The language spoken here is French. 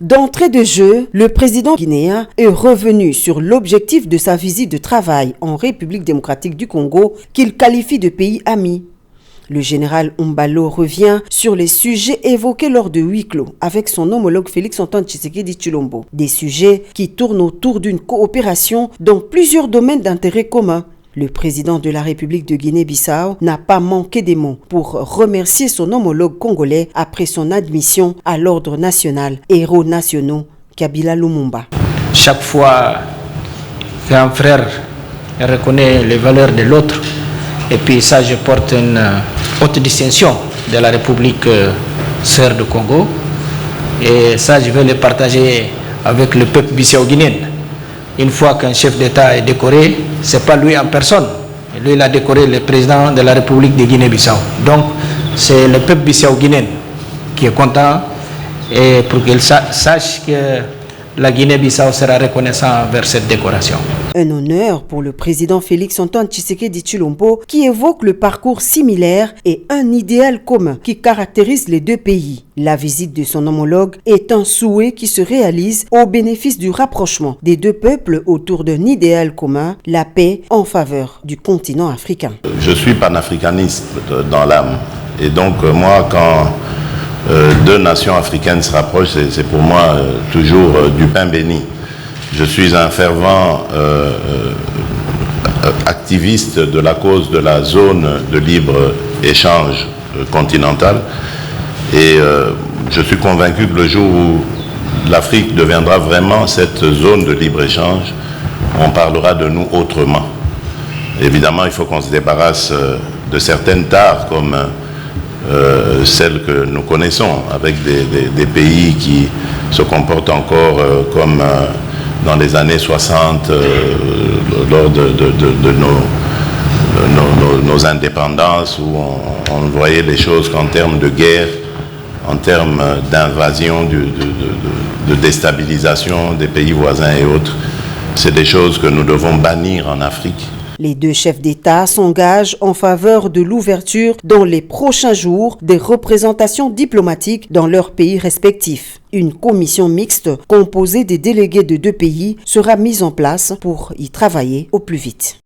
D'entrée de jeu, le président guinéen est revenu sur l'objectif de sa visite de travail en République démocratique du Congo qu'il qualifie de pays ami. Le général Umbalo revient sur les sujets évoqués lors de huis clos avec son homologue Félix-Antoine Tshisekedi Tshilombo. Des sujets qui tournent autour d'une coopération dans plusieurs domaines d'intérêt commun. Le président de la République de Guinée-Bissau n'a pas manqué des mots pour remercier son homologue congolais après son admission à l'ordre national Héros nationaux, Kabila Lumumba. Chaque fois qu'un frère reconnaît les valeurs de l'autre, et puis ça, je porte une haute distinction de la République sœur du Congo. Et ça, je vais le partager avec le peuple bissau-guinéen. Une fois qu'un chef d'État est décoré, ce n'est pas lui en personne. Lui, il a décoré le président de la République de Guinée-Bissau. Donc, c'est le peuple bissau-guinéen qui est content et pour qu'il sache que la Guinée-Bissau sera reconnaissant envers cette décoration. Un honneur pour le président Félix-Antoine Tshisekedi Tshilombo qui évoque le parcours similaire et un idéal commun qui caractérise les deux pays. La visite de son homologue est un souhait qui se réalise au bénéfice du rapprochement des deux peuples autour d'un idéal commun, la paix en faveur du continent africain. Je suis panafricaniste dans l'âme et donc moi quand deux nations africaines se rapprochent, c'est pour moi toujours du pain béni. Je suis un fervent activiste de la cause de la zone de libre-échange continentale et je suis convaincu que le jour où l'Afrique deviendra vraiment cette zone de libre-échange, on parlera de nous autrement. Évidemment, il faut qu'on se débarrasse de certaines tares comme celles que nous connaissons, avec des pays qui se comportent encore comme dans les années 60, lors de nos indépendances, où on voyait les choses qu'en termes de guerre, en termes d'invasion, de déstabilisation des pays voisins et autres. C'est des choses que nous devons bannir en Afrique. Les deux chefs d'État s'engagent en faveur de l'ouverture dans les prochains jours des représentations diplomatiques dans leurs pays respectifs. Une commission mixte composée des délégués de deux pays sera mise en place pour y travailler au plus vite.